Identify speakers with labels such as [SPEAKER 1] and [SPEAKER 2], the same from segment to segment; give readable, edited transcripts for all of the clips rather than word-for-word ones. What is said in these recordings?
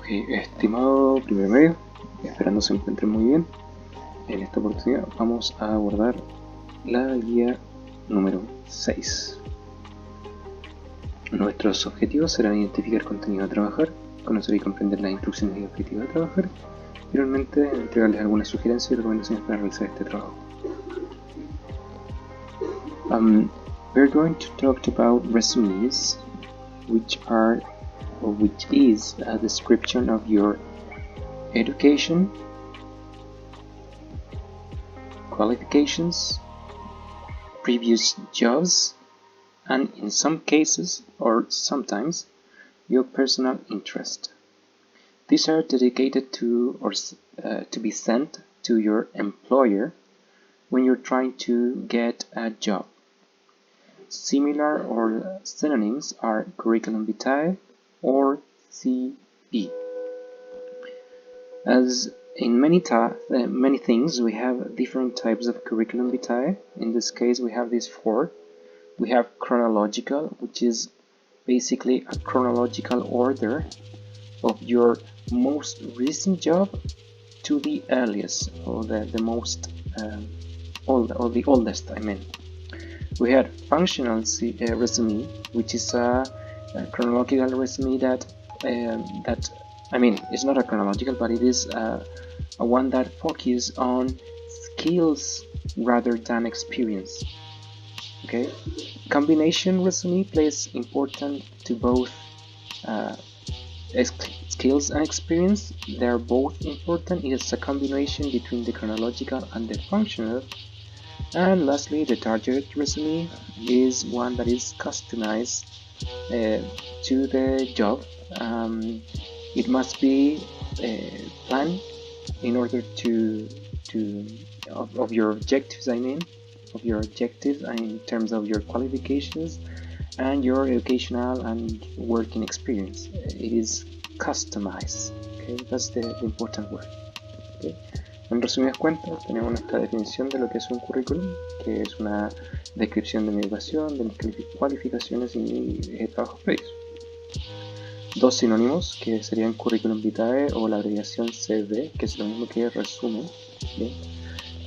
[SPEAKER 1] Ok, estimado primer medio, esperando se encuentren muy bien. En esta oportunidad vamos a abordar la guía número 6. Nuestros objetivos serán identificar contenido a trabajar, conocer y comprender las instrucciones y objetivos a trabajar, y finalmente entregarles algunas sugerencias y recomendaciones para realizar este trabajo. We're going to talk about resumes, which is a description of your education, qualifications, previous jobs, and in some cases or sometimes your personal interest. These are dedicated to to be sent to your employer when you're trying to get a job. Similar or synonyms are curriculum vitae or CV. As in many things, we have different types of curriculum vitae. In this case, we have these four. We have chronological, which is basically a chronological order of your most recent job to the earliest, or the most old, or the oldest, I mean. We had functional resume, which is a chronological resume that I mean, it's not a chronological, but it is a one that focuses on skills rather than experience. Okay, combination resume plays important to both skills and experience. They are both important. It is a combination between the chronological and the functional. And lastly, the target resume is one that is customized to the job. It must be planned in order of your objectives, I mean, of your objectives in terms of your qualifications and your educational and working experience. It is customized. Okay, that's the important word. Okay. En resumidas cuentas, tenemos nuestra definición de lo que es un currículum, que es una descripción de mi educación, de mis cualificaciones y mis trabajos previos. Dos sinónimos, que serían curriculum vitae o la abreviación CV, que es lo mismo que resumen. ¿Bien?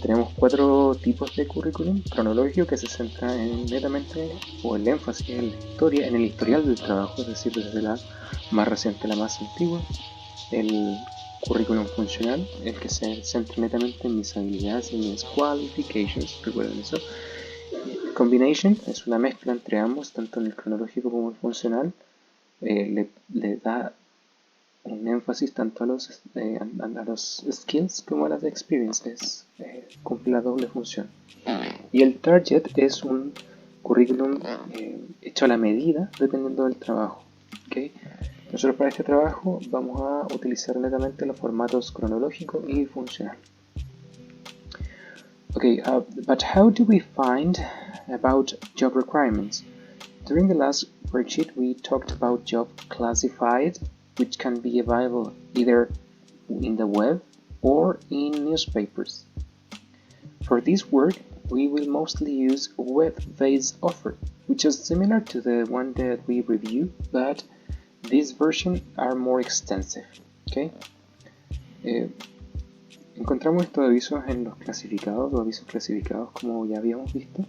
[SPEAKER 1] Tenemos cuatro tipos de currículum: cronológico, que se centra netamente, o el énfasis en el historial del trabajo, es decir, desde la más reciente a la más antigua. El currículum funcional, el que se centra netamente en mis habilidades y mis qualifications, recuerden eso. Combination es una mezcla entre ambos, tanto en el cronológico como el funcional. Le da un énfasis tanto a los skills como a las experiences, cumple la doble función. Y el target es un currículum hecho a la medida dependiendo del trabajo. ¿Okay? Nosotros para este trabajo vamos a utilizar netamente los formatos cronológico y funcional. Okay, but how do we find about job requirements? During the last worksheet, we talked about job classified, which can be available either in the web or in newspapers. For this work, we will mostly use web-based offer, which is similar to the one that we reviewed, but these versions are more extensive. Okay? Encontramos estos avisos en los clasificados o avisos clasificados, como ya habíamos visto.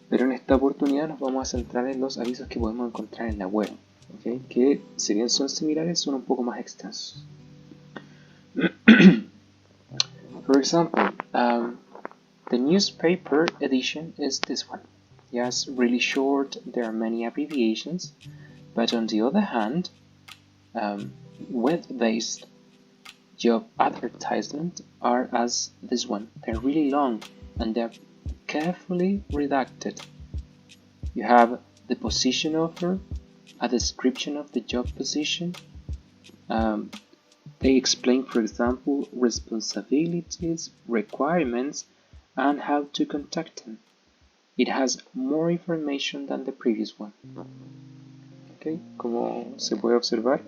[SPEAKER 1] Pero en esta oportunidad nos vamos a centrar en los avisos que podemos encontrar en la web, ¿okay? Que si bien son similares, son un poco más extensos. For example, the newspaper edition is this one. Yes, really short, there are many abbreviations, but on the other hand, web-based job advertisements are as this one. They're really long and they're carefully redacted. You have the position offer, a description of the job position. They explain, for example, responsibilities, requirements, and how to contact them. It has more information than the previous one. Okay. Como se puede observar,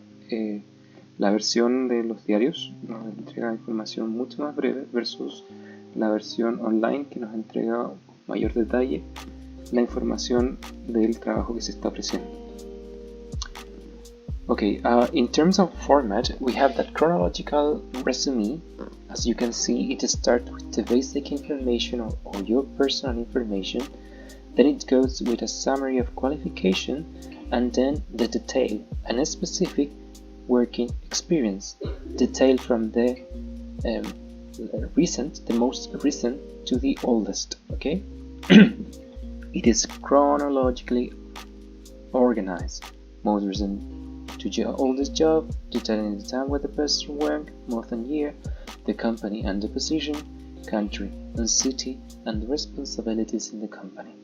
[SPEAKER 1] la versión de los diarios nos entrega información mucho más breve versus la versión online, que nos entrega mayor detalle la información del trabajo que se está ofreciendo. Okay, in terms of format, we have that chronological resume. As you can see, it starts with the basic information or your personal information, then it goes with a summary of qualification, and then the detail and a specific working experience, detailed from the most recent to the oldest, okay? It is chronologically organized, most recent to your oldest job, detailing the time where the person worked, month and year, the company and the position, country and city, and the responsibilities in the company.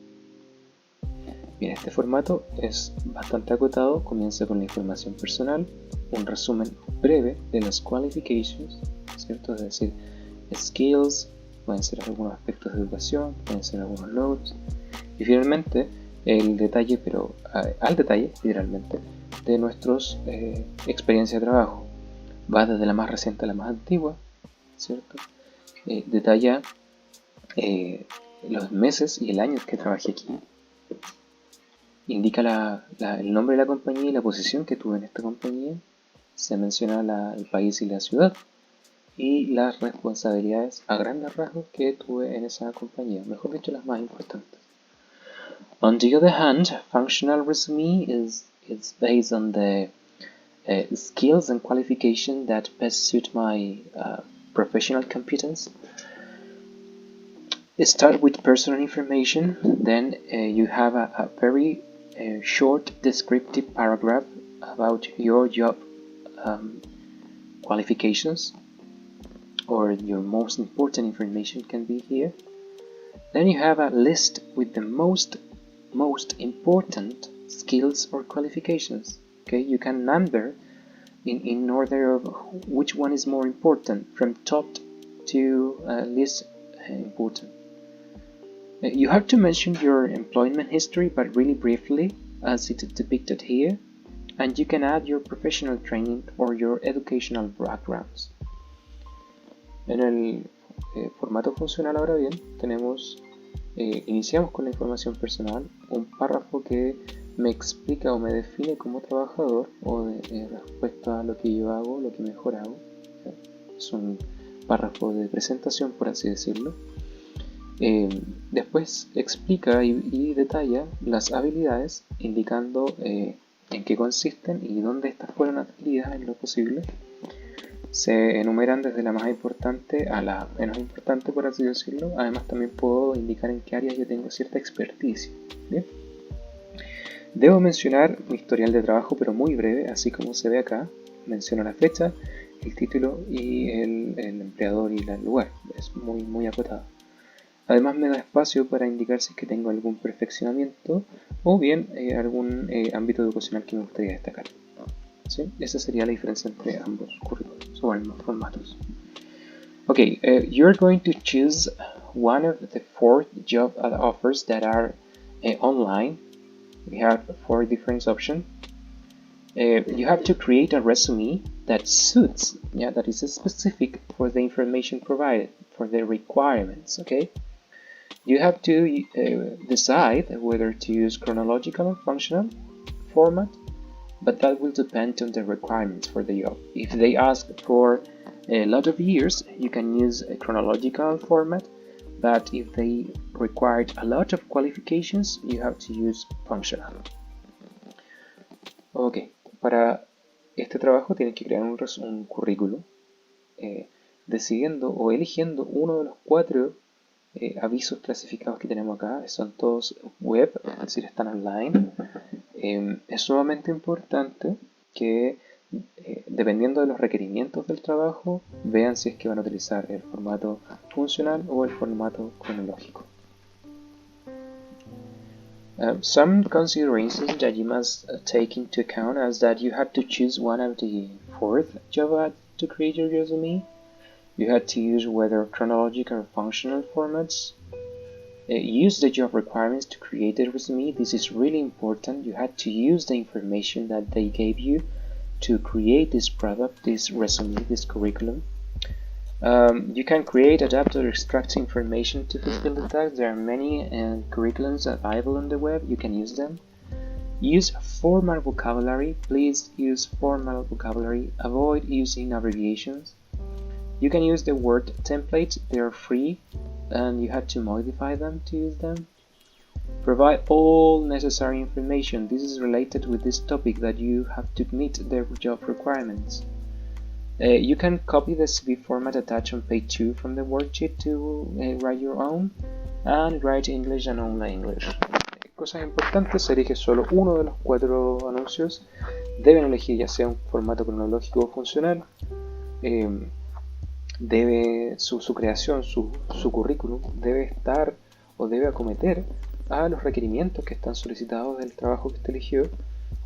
[SPEAKER 1] Bien, este formato es bastante acotado, comienza con la información personal, un resumen breve de las qualifications, ¿cierto? Es decir, skills, pueden ser algunos aspectos de educación, pueden ser algunos logros, y finalmente el detalle, pero al detalle, literalmente, de nuestras experiencias de trabajo. Va desde la más reciente a la más antigua, ¿cierto? Detalla los meses y el año que trabajé aquí. Indica el nombre de la compañía y la posición que tuve en esta compañía. Se menciona el país y la ciudad. Y las responsabilidades a grandes rasgos que tuve en esa compañía. Mejor dicho, las más importantes. On the other hand, functional resume is based on the skills and qualification that best suit my professional competence. Start with personal information, then you have a very short descriptive paragraph about your job qualifications, or your most important information can be here. Then you have a list with the most important skills or qualifications. Okay, you can number in order of which one is more important, from top to least important. You have to mention your employment history, but really briefly, as it is depicted here, and you can add your professional training or your educational backgrounds. En el formato funcional, ahora bien, iniciamos con la información personal, un párrafo que me explica o me define como trabajador, o respecto a lo que yo hago, lo que mejor hago. Es un párrafo de presentación, por así decirlo. Después explica y detalla las habilidades, indicando en qué consisten y dónde estas fueron adquiridas en lo posible. Se enumeran desde la más importante a la menos importante, por así decirlo. Además, también puedo indicar en qué áreas yo tengo cierta experticia. ¿Bien? Debo mencionar mi historial de trabajo, pero muy breve, así como se ve acá. Menciono la fecha, el título y el empleador y el lugar. Es muy acotado. Además, me da espacio para indicar si es que tengo algún perfeccionamiento o bien algún ámbito educacional que me gustaría destacar. ¿Sí? Esa sería la diferencia entre ambos currículos o ambos formatos. Okay, you're going to choose one of the 4 job offers that are online. We have 4 different options. You have to create a resume that suits, that is specific for the information provided, for the requirements, okay? You have to decide whether to use chronological or functional format, but that will depend on the requirements for the job. If they ask for a lot of years, you can use a chronological format, but if they required a lot of qualifications, you have to use functional. Ok, para este trabajo tienes que crear un currículo decidiendo o eligiendo uno de los 4 avisos clasificados que tenemos acá. Son todos web, es decir, están online. Es sumamente importante que dependiendo de los requerimientos del trabajo, vean si es que van a utilizar el formato funcional o el formato cronológico. Some considerations that you must take into account is that you have to choose one of the 4 job ads to create your resume. You have to use whether chronological or functional formats. Use the job requirements to create a resume. This is really important. You had to use the information that they gave you to create this product, this resume, this curriculum. You can create, adapt, or extract information to fulfill the task. There are many curriculums available on the web. You can use them. Use formal vocabulary. Please use formal vocabulary. Avoid using abbreviations. You can use the word templates. They are free and you have to modify them to use them. Provide all necessary information. This is related with this topic that you have to meet the job requirements. You can copy the CV format attached on page 2 from the worksheet to write your own, and write English and only English. Cosas importantes: se elige solo uno de los 4 anuncios. Deben elegir ya sea un formato cronológico o funcional. Su creación, su currículum debe estar o debe acometer a los requerimientos que están solicitados del trabajo que usted eligió.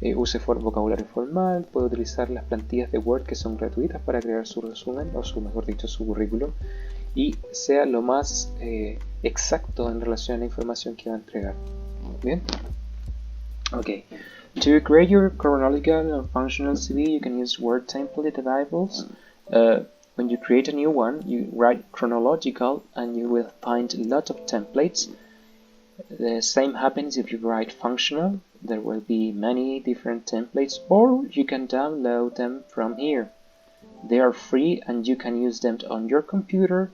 [SPEAKER 1] Use vocabulario formal, puede utilizar las plantillas de Word que son gratuitas para crear su resumen, o mejor dicho, su currículum, y sea lo más exacto en relación a la información que va a entregar. Bien. Okay. To create your chronological and functional CV, you can use Word template variables. When you create a new one, you write chronological and you will find a lot of templates. The same happens if you write functional. There will be many different templates, or you can download them from here. They are free and you can use them on your computer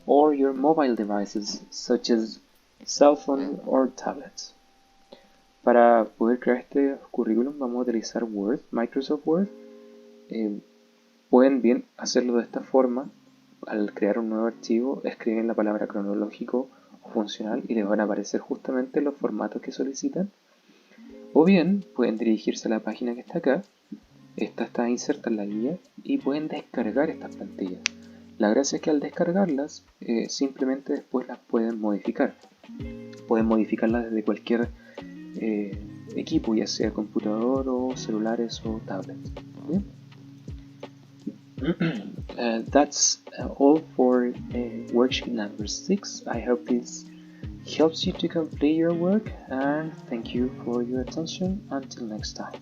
[SPEAKER 1] or your mobile devices, such as cell phone or tablets. Para poder crear este currículum vamos a utilizar Word, Microsoft Word. Pueden bien hacerlo de esta forma. Al crear un nuevo archivo, escriben la palabra cronológico o funcional y les van a aparecer justamente los formatos que solicitan. O bien pueden dirigirse a la página que está acá. Esta está inserta en la guía y pueden descargar estas plantillas. La gracia es que al descargarlas, simplemente después las pueden modificar. Pueden modificarlas desde cualquier equipo, ya sea computador o celulares o tablets. ¿Bien? That's all for worksheet number 6. I hope this helps you to complete your work, and thank you for your attention. Until next time.